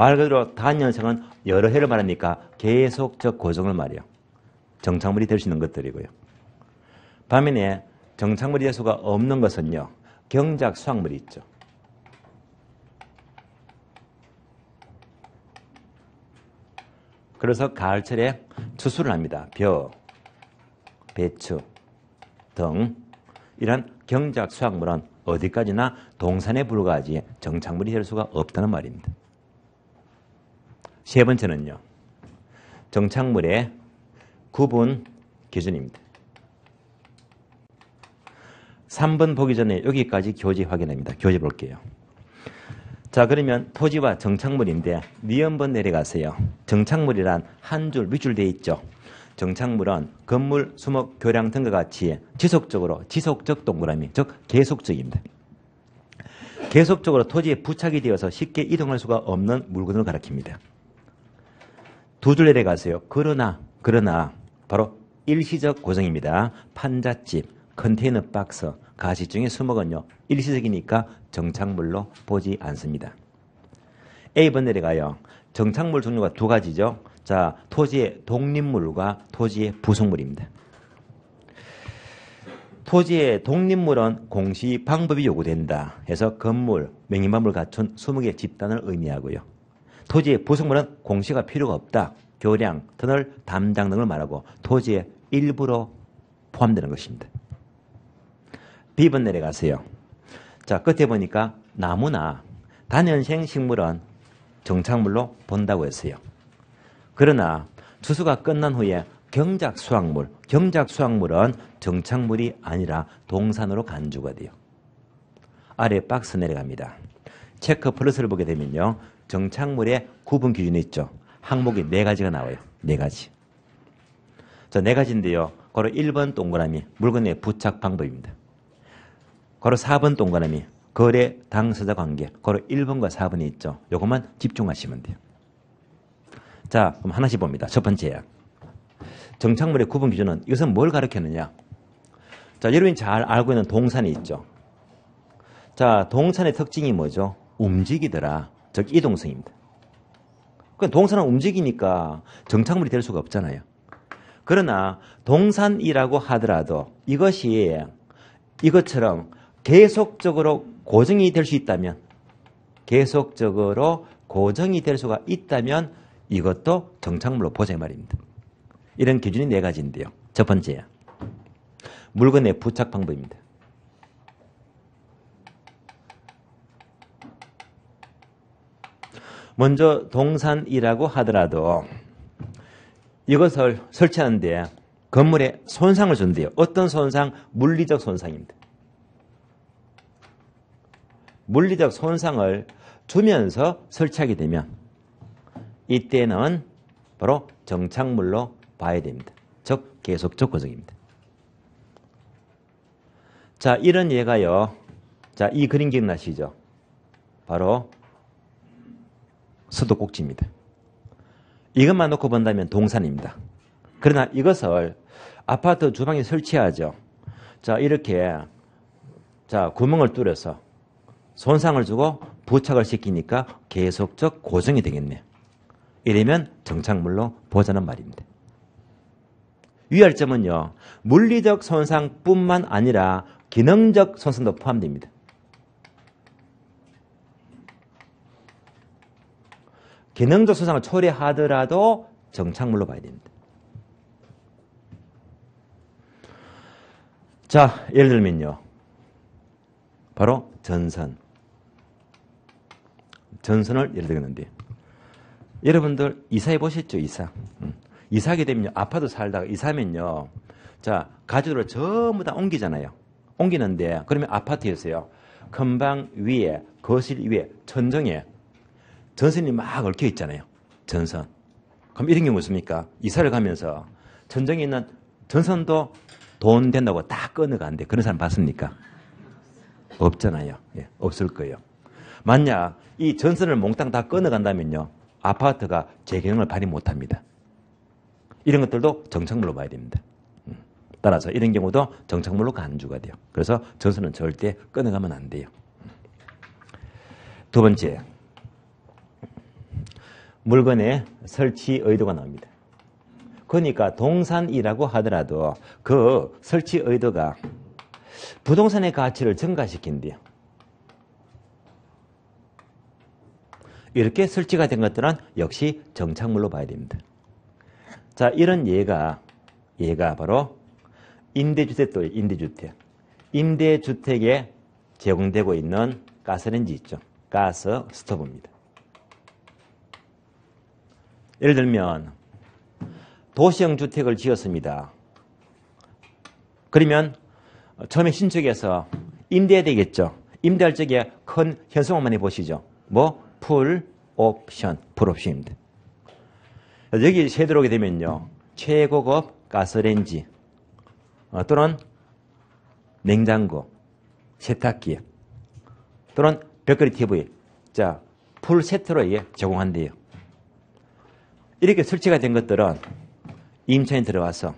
말 그대로 단연성은 여러 해를 말하니까 계속적 고정을 말해요. 정착물이 될 수 있는 것들이고요. 반면에 정착물이 될 수가 없는 것은요. 경작 수확물이 있죠. 그래서 가을철에 추수를 합니다. 벼, 배추 등 이런 경작 수확물은 어디까지나 동산에 불과하지 정착물이 될 수가 없다는 말입니다. 세 번째는요. 정착물의 구분 기준입니다. 3번 보기 전에 여기까지 교재 확인합니다. 교재 볼게요. 자, 그러면 토지와 정착물인데 니은번 내려가세요. 정착물이란 한 줄, 밑줄 되어 있죠. 정착물은 건물, 수목, 교량 등과 같이 지속적 동그라미, 즉 계속적입니다. 계속적으로 토지에 부착이 되어서 쉽게 이동할 수가 없는 물건을 가리킵니다. 두 줄 내려가세요. 그러나 바로 일시적 고정입니다. 판잣집, 컨테이너 박스, 가시중의 수목은요. 일시적이니까 정착물로 보지 않습니다. A번 내려가요. 정착물 종류가 두 가지죠. 자, 토지의 독립물과 토지의 부속물입니다. 토지의 독립물은 공시 방법이 요구된다 해서 건물, 명의만물 갖춘 20개 집단을 의미하고요. 토지의 부속물은 공시가 필요가 없다. 교량, 터널, 담장 등을 말하고 토지의 일부로 포함되는 것입니다. B번 내려가세요. 자, 끝에 보니까 나무나 단연생 식물은 정착물로 본다고 했어요. 그러나 추수가 끝난 후에 경작 수확물은 정착물이 아니라 동산으로 간주가 돼요. 아래 박스 내려갑니다. 체크 플러스를 보게 되면요. 정착물의 구분 기준이 있죠. 항목이 4가지가 나와요. 4가지. 자, 4가지인데요. 바로 1번 동그라미, 물건의 부착 방법입니다. 바로 4번 동그라미, 거래 당사자 관계. 바로 1번과 4번이 있죠. 요것만 집중하시면 돼요. 자, 그럼 하나씩 봅니다. 첫 번째야. 정착물의 구분 기준은 이것은 뭘 가리켰느냐? 자, 여러분이 잘 알고 있는 동산이 있죠. 자, 동산의 특징이 뭐죠? 움직이더라. 즉 이동성입니다. 동산은 움직이니까 정착물이 될 수가 없잖아요. 그러나 동산이라고 하더라도 이것처럼 계속적으로 고정이 될 수 있다면 이것도 정착물로 보자 말입니다. 이런 기준이 4가지인데요. 첫 번째야. 물건의 부착 방법입니다. 먼저 동산이라고 하더라도 이것을 설치하는데 건물에 손상을 준대요. 어떤 손상? 물리적 손상입니다. 물리적 손상을 주면서 설치하게 되면 이때는 바로 정착물로 봐야 됩니다. 즉 계속적 고정입니다. 자, 이런 예가요. 자, 이 그림 기억나시죠? 바로 수도꼭지입니다. 이것만 놓고 본다면 동산입니다. 그러나 이것을 아파트 주방에 설치하죠. 자, 이렇게 구멍을 뚫어서 손상을 주고 부착을 시키니까 계속적 고정이 되겠네요. 이러면 정착물로 보자는 말입니다. 유의할 점은요. 물리적 손상뿐만 아니라 기능적 손상도 포함됩니다. 기능적 손상을 초래하더라도 정착물로 봐야 됩니다. 자, 예를 들면요. 바로 전선을 예를 들겠는데 여러분들 이사해 보셨죠? 이사하게 되면 아파트 살다가 이사하면요. 자, 가구를 전부 다 옮기잖아요. 옮기는데 그러면 아파트에서요. 큰 방 위에, 거실 위에, 천정에 전선이 막 얽혀 있잖아요. 전선. 그럼 이런 경우 있습니까? 이사를 가면서 천정에 있는 전선도 돈 된다고 다 끊어간대. 그런 사람 봤습니까? 없잖아요. 예, 없을 거예요. 만약 이 전선을 몽땅 다 끊어간다면요. 아파트가 재경영을 발휘 못합니다. 이런 것들도 정착물로 봐야 됩니다. 따라서 이런 경우도 정착물로 간주가 돼요. 그래서 전선은 절대 끊어가면 안 돼요. 두 번째, 물건의 설치 의도가 나옵니다. 그러니까 동산이라고 하더라도 그 설치 의도가 부동산의 가치를 증가시킨대요. 이렇게 설치가 된 것들은 역시 정착물로 봐야 됩니다. 자, 이런 예가 바로 임대주택도 임대주택. 임대주택에 제공되고 있는 가스레인지 있죠. 가스 스토브입니다. 예를 들면 도시형 주택을 지었습니다. 그러면 처음에 신축해서 임대해야 되겠죠. 임대할 적에 큰 현수막만 많이 보시죠. 뭐? 풀 옵션입니다. 여기 세 들어오게 되면요. 최고급 가스레인지 또는 냉장고, 세탁기 또는 벽걸이 TV 자, 풀 세트로 제공한대요. 이렇게 설치가 된 것들은 임차인이 들어와서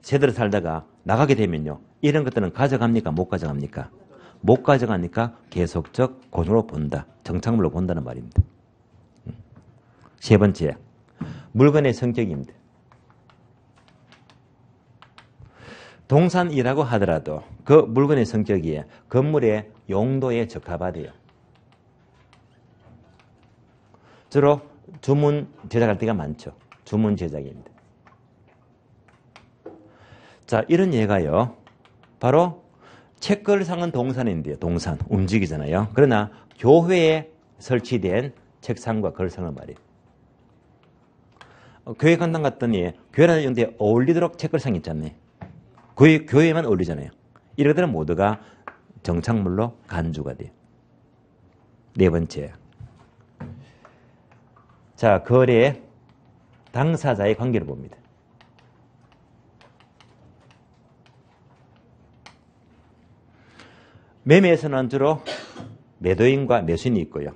세대로 살다가 나가게 되면요. 이런 것들은 가져갑니까? 못 가져갑니까? 못 가져가니까 계속적 고정으로 본다. 정착물로 본다는 말입니다. 세 번째, 물건의 성격입니다. 동산이라고 하더라도 그 물건의 성격이 건물의 용도에 적합하대요. 주로 주문 제작할 때가 많죠. 주문 제작입니다. 자, 이런 예가요. 바로 책걸상은 동산인데요. 동산, 움직이잖아요. 그러나 교회에 설치된 책상과 걸상은 말이에요. 교회 간당 갔더니 교회라는 데 어울리도록 책걸상이 있잖아요. 교회에만 어울리잖아요. 이런 것들은 모두가 정착물로 간주가 돼요. 네 번째. 자, 거래 당사자의 관계를 봅니다. 매매에서는 주로 매도인과 매수인이 있고요.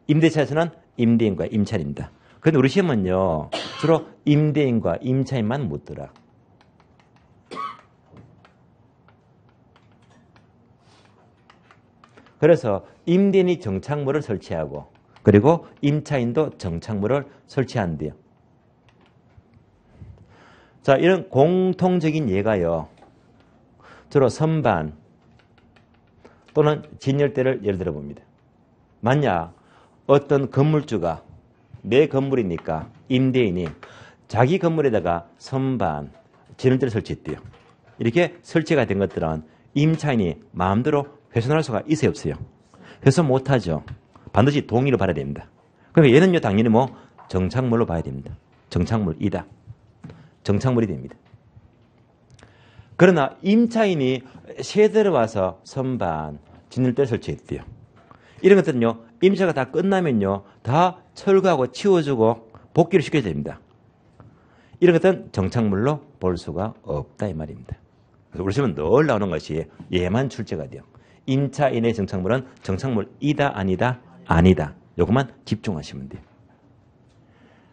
임대차에서는 임대인과 임차인입니다. 그런데 우리 시험은요. 주로 임대인과 임차인만 묻더라. 그래서 임대인이 정착물을 설치하고 그리고 임차인도 정착물을 설치한대요. 자, 이런 공통적인 예가요. 주로 선반 또는 진열대를 예를 들어 봅니다. 만약 어떤 건물주가 내 건물이니까 임대인이 자기 건물에다가 선반, 진열대를 설치했대요. 이렇게 설치가 된 것들은 임차인이 마음대로 훼손할 수가 있어요, 없어요? 훼손 못하죠. 반드시 동의를 받아야 됩니다. 그러니까 얘는요, 당연히 뭐 정착물로 봐야 됩니다. 정착물이다. 정착물이 됩니다. 그러나 임차인이 세대로 와서 선반, 진열대를 설치했대요. 이런 것들은요, 임차가 다 끝나면요, 다 철거하고 치워주고 복귀를 시켜야 됩니다. 이런 것들은 정착물로 볼 수가 없다 이 말입니다. 그래서 우리 시험은 늘 나오는 것이 얘만 출제가 돼요. 임차인의 정착물은 정착물이다 아니다? 아니다. 요것만 집중하시면 돼요.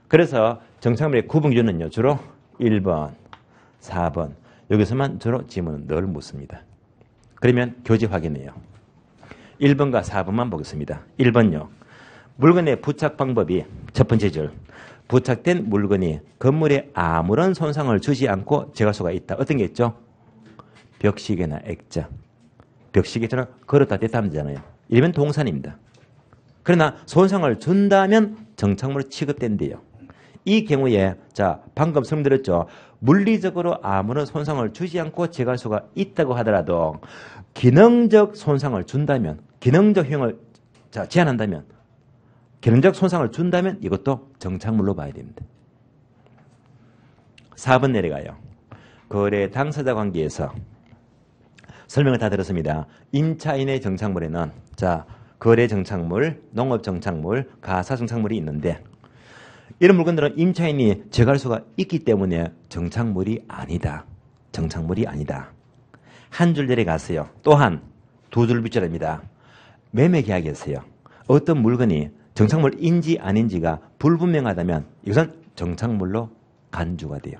그래서 정착물의 구분 기준은요, 주로 1번, 4번 여기서만 주로 질문은 늘 묻습니다. 그러면 교재 확인해요. 1번과 4번만 보겠습니다. 1번요. 물건의 부착 방법이 첫 번째 줄. 부착된 물건이 건물에 아무런 손상을 주지 않고 제거할 수가 있다. 어떤 게 있죠? 벽시계나 액자. 벽시계처럼 걸었다 뗐다 하면 되잖아요. 이러면 동산입니다. 그러나 손상을 준다면 정착물로 취급된대요. 이 경우에 자 방금 설명드렸죠. 물리적으로 아무런 손상을 주지 않고 제거할 수가 있다고 하더라도 기능적 손상을 준다면 기능적 효용을 제한한다면 기능적 손상을 준다면 이것도 정착물로 봐야 됩니다. 4번 내려가요. 거래 당사자 관계에서 설명을 다 들었습니다. 임차인의 정착물에는 자 거래 정착물, 농업 정착물, 가사 정착물이 있는데 이런 물건들은 임차인이 제거할 수가 있기 때문에 정착물이 아니다. 정착물이 아니다. 한 줄 내려가세요. 또한 두 줄 밑줄입니다. 매매 계약이었어요. 어떤 물건이 정착물인지 아닌지가 불분명하다면 이것은 정착물로 간주가 돼요.